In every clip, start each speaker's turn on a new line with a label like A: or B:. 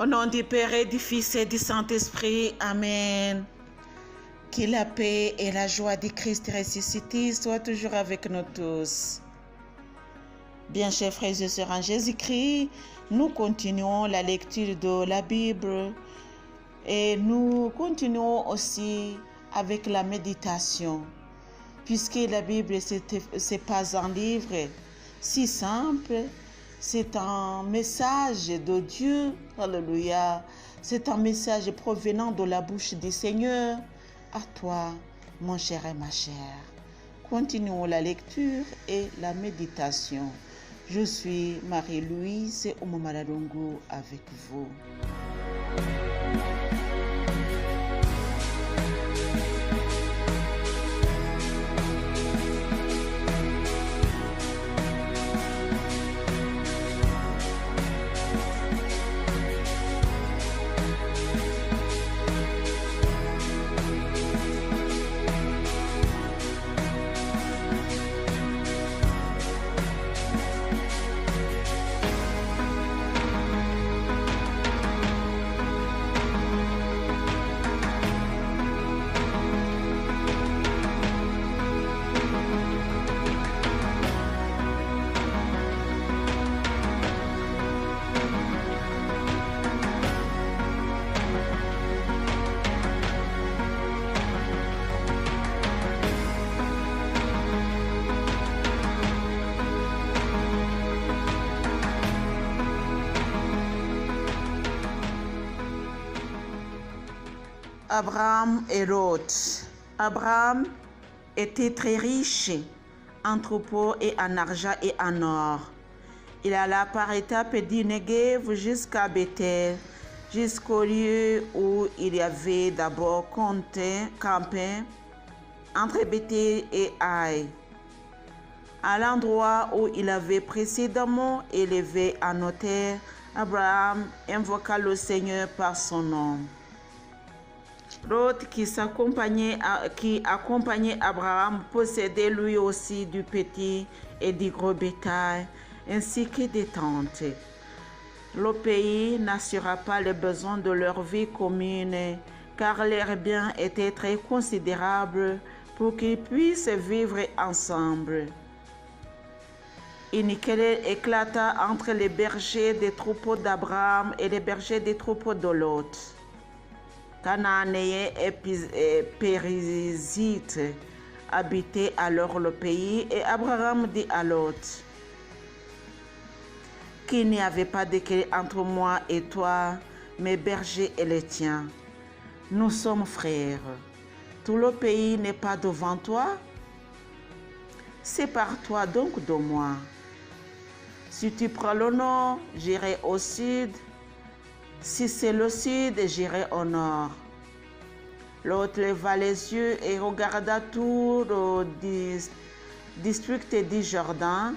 A: Au nom du Père et du Fils et du Saint-Esprit, Amen. Que la paix et la joie du Christ ressuscité soient toujours avec nous tous. Bien, chers frères et sœurs en Jésus-Christ, nous continuons la lecture de la Bible et nous continuons aussi avec la méditation. Puisque la Bible, c'est pas un livre si simple, c'est un message de Dieu, alléluia. C'est un message provenant de la bouche du Seigneur. À toi, mon cher et ma chère. Continuons la lecture et la méditation. Je suis Marie-Louise Omomalalongo avec vous. Abraham et Lot. Abraham était très riche en troupeaux et en argent et en or. Il alla par étapes du Negev jusqu'à Bethel, jusqu'au lieu où il y avait d'abord campé entre Bethel et Haï, à l'endroit où il avait précédemment élevé un autel. Abraham invoqua le Seigneur par son nom. Lot qui accompagnait Abraham possédait lui aussi du petit et du gros bétail, ainsi que des tentes. Le pays n'assura pas les besoins de leur vie commune, car leurs biens étaient très considérables pour qu'ils puissent vivre ensemble. Une querelle éclata entre les bergers des troupeaux d'Abraham et les bergers des troupeaux de Lot. Cananéens et Périzites habitaient alors le pays, et Abraham dit à Lot qu'il n'y avait pas de querelle entre moi et toi, mes bergers et les tiens. Nous sommes frères. Tout le pays n'est pas devant toi. Sépare-toi donc de moi. Si tu prends le nord, j'irai au sud. Si c'est le sud, j'irai au nord. L'autre leva les yeux et regarda tout le district du Jourdain.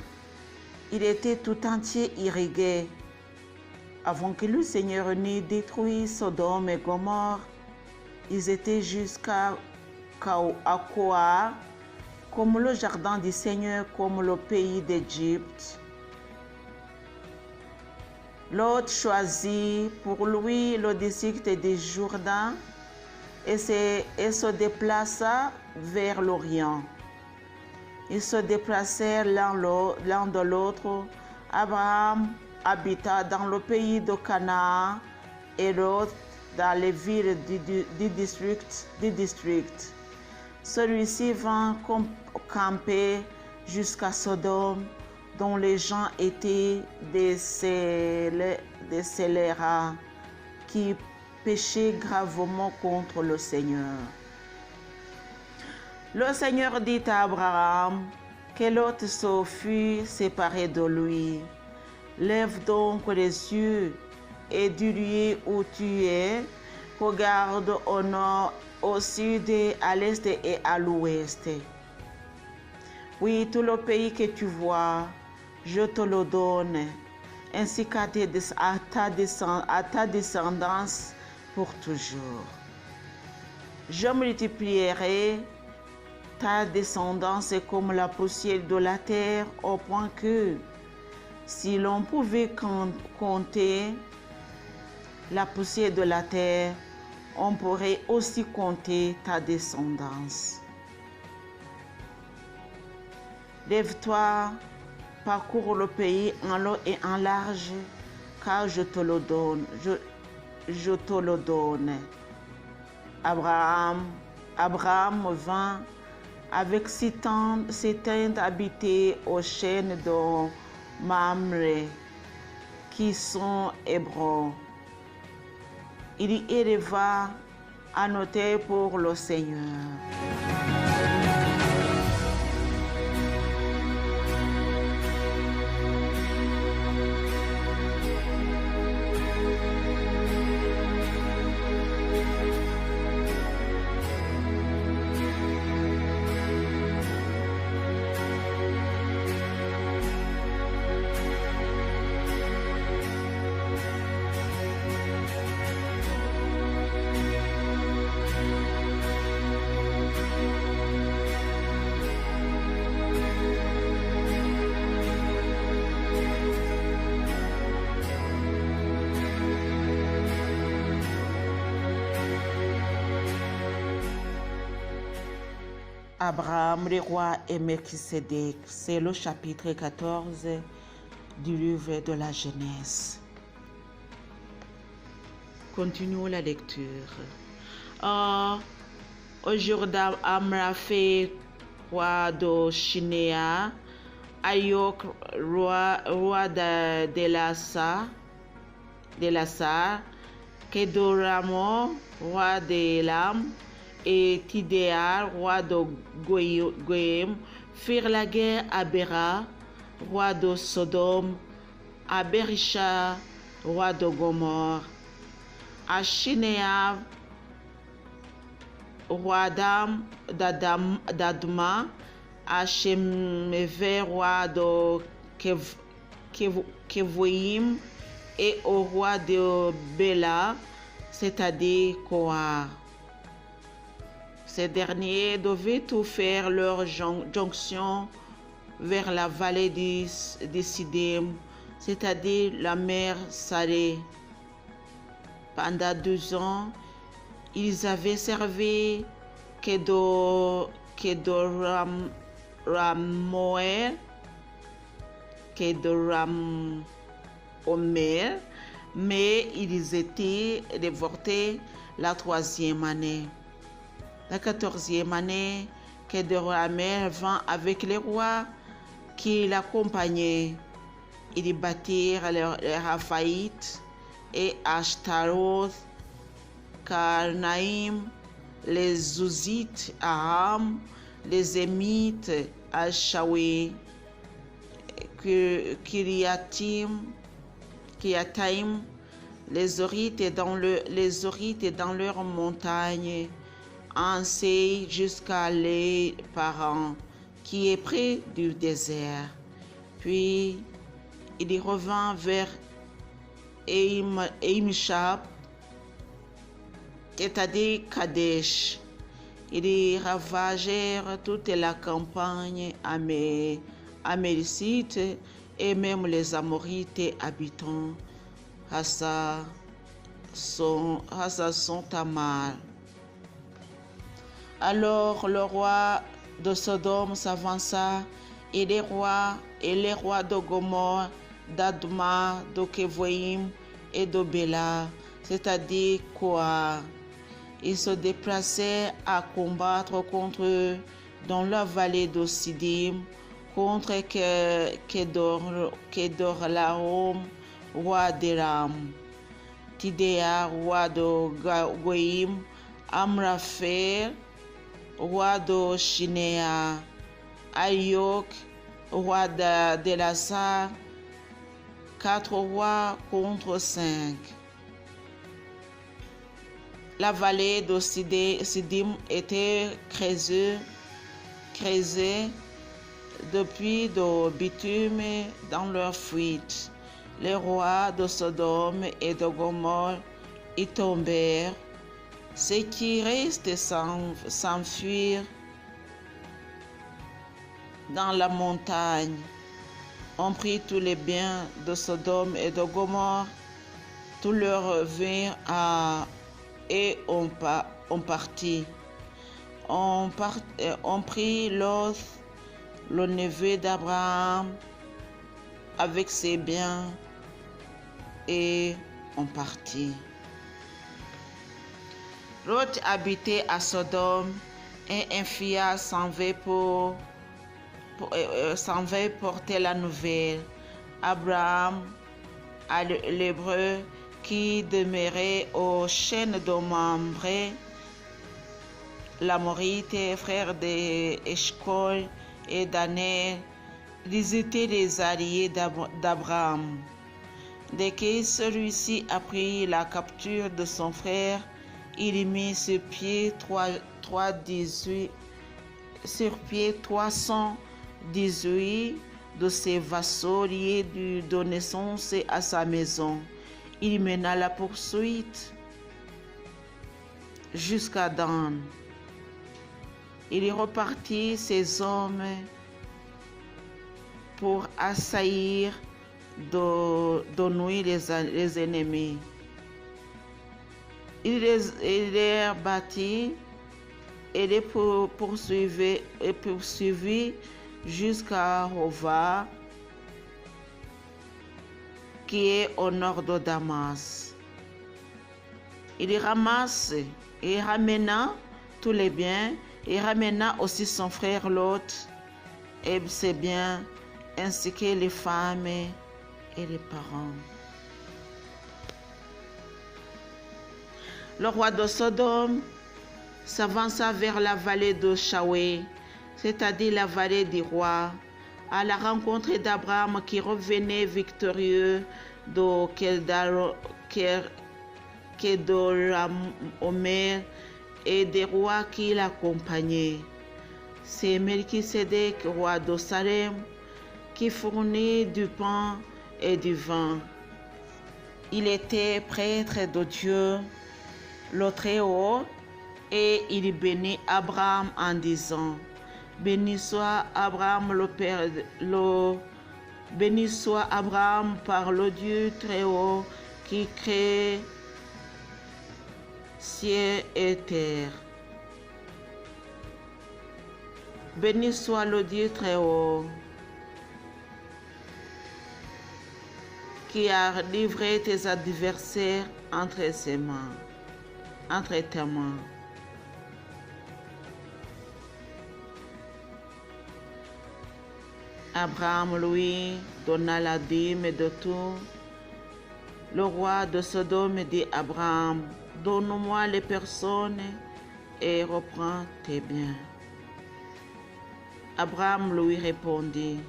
A: Il était tout entier irrigué. Avant que le Seigneur n'ait détruit Sodome et Gomorrhe, ils étaient jusqu'à Koar, comme le jardin du Seigneur, comme le pays d'Égypte. Lot choisit pour lui le district du Jourdain et se déplaça vers l'Orient. Ils se déplacèrent l'un de l'autre. Abraham habita dans le pays de Canaan et Lot dans les villes du district. Celui-ci vint camper jusqu'à Sodome, dont les gens étaient des scélérats qui péchaient gravement contre le Seigneur. Le Seigneur dit à Abraham que Lot se fût séparé de lui. Lève donc les yeux et du lieu où tu es, regarde au nord, au sud, à l'est et à l'ouest. Oui, tout le pays que tu vois, je te le donne, ainsi qu'à ta descendance pour toujours. Je multiplierai ta descendance est comme la poussière de la terre, au point que, si l'on pouvait compter la poussière de la terre, on pourrait aussi compter ta descendance. Lève-toi, parcours le pays en long et en large, car je te le donne. Je te le donne. Abraham vint avec ses tentes habitées aux chaînes de Mamré, qui sont Hébron. Il y éleva un autel pour le Seigneur. Abraham, le roi et Melchisédek, c'est le chapitre 14 du livre de la Genèse. Continuons la lecture. Au Jourdain, Amraphé, roi de Shinéa, Ayok, roi d'Elasa, Kedoramo, roi d'Elam, et Tidéa, roi de Goïm, firent la guerre à Béra, roi de Sodome, à Berisha, roi de Gomorre, à Shinéa, roi d'Adma, à Shemevé, roi de Kevoïm, et au roi de Béla, c'est-à-dire Koar. Ces derniers devaient tout faire leur jonction vers la vallée de Siddim, c'est-à-dire la mer Salée. Pendant 2 ans, ils avaient servi Kedoramomer, mais ils étaient déportés la 3e année. La 14e année, Kedorlaomer vint avec les rois qui l'accompagnaient. Ils bâtirent les Raphaïtes et Ashtaroth, Karnaïm, les Zouzites, Aram, les Émites, Al-Shawi, Kiriataim, les Horites dans leurs montagnes, Ansei jusqu'à les parents, qui est près du désert. Puis il revint vers Eimshab, c'est-à-dire Kadesh. Ils ravagèrent toute la campagne américite et même les Amorites habitant Tamar. Alors le roi de Sodome s'avança et les rois de Gomorre, d'Adma, de Kevoïm et de Béla, c'est-à-dire Koar. Ils se déplaçaient à combattre contre eux dans la vallée de Siddim, contre Kedorlaom, roi d'Élam, Tidéa, roi de Goïm, Amraphé, roi de Shinéa, Ayok, roi d'Elasa, 4 rois contre 5. La vallée de Siddim était creusée depuis de bitume dans leur fuite. Les rois de Sodome et de Gomorre y tombèrent. Ceux qui restaient s'enfuirent dans la montagne. On prit tous les biens de Sodome et de Gomorre tout leur vin et on partit. On prit Lot, le neveu d'Abraham, avec ses biens, et on partit. Lot habitait à Sodome, et un fille s'en va porter la nouvelle. Abraham, l'hébreu, qui demeurait aux chaînes de Mamré, l'Amorite, frère d'Eshcol et d'Aner, ils étaient les alliés d'Abraham. Dès que celui-ci apprit la capture de son frère, il mit sur pied 318 de ses vassaux liés de naissance à sa maison. Il mena la poursuite jusqu'à Dan. Il repartit ses hommes pour assaillir de nuit les ennemis. Il les battit et les poursuivit jusqu'à Hova, qui est au nord de Damas. Il ramena tous les biens, et ramena aussi son frère Lot et ses biens, ainsi que les femmes et les parents. Le roi de Sodome s'avança vers la vallée de Shawé, c'est-à-dire la vallée du roi, à la rencontre d'Abraham qui revenait victorieux de Kedorlaomer et des rois qui l'accompagnaient. C'est Melchisédek, roi de Salem, qui fournit du pain et du vin. Il était prêtre de Dieu, le Très-Haut, et il bénit Abraham en disant: Béni soit Abraham béni soit Abraham par le Dieu Très-Haut qui crée ciel et terre. Béni soit le Dieu Très-Haut qui a livré tes adversaires entre tes mains. Abraham lui donna la dîme de tout. Le roi de Sodome dit à Abraham: Donne-moi les personnes et reprends tes biens. Abraham lui répondit: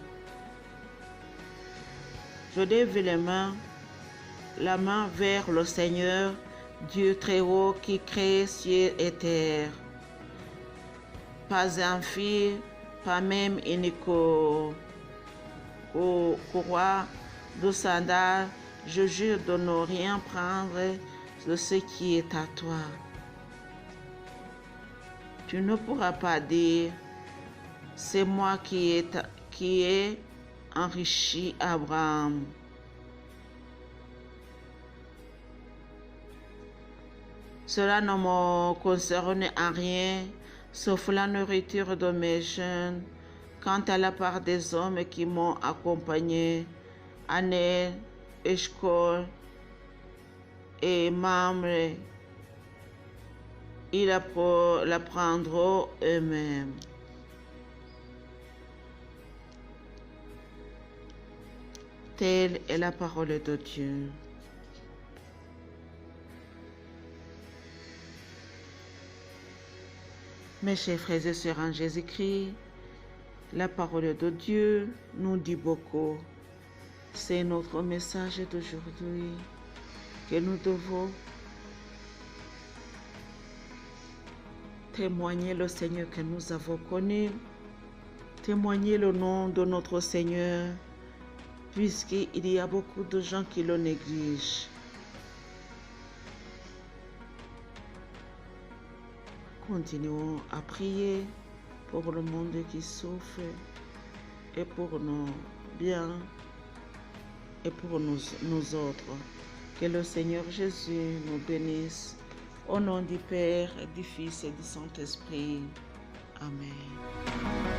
A: Je lève la main vers le Seigneur, Dieu Très-Haut qui crée ciel et terre. Pas un fils, pas même une courroie de sandales, je jure de ne rien prendre de ce qui est à toi. Tu ne pourras pas dire: c'est moi qui ai enrichi Abraham. Cela ne me concerne en rien, sauf la nourriture de mes jeunes. Quant à la part des hommes qui m'ont accompagné, Aner, Eshcol et Mamré, ils la prendront eux-mêmes. Telle est la parole de Dieu. Mes chers frères et sœurs en Jésus-Christ, la parole de Dieu nous dit beaucoup. C'est notre message d'aujourd'hui que nous devons témoigner le Seigneur que nous avons connu, témoigner le nom de notre Seigneur, puisqu'il y a beaucoup de gens qui le négligent. Continuons à prier pour le monde qui souffre et pour nos biens et pour nous autres. Que le Seigneur Jésus nous bénisse. Au nom du Père, du Fils et du Saint-Esprit. Amen.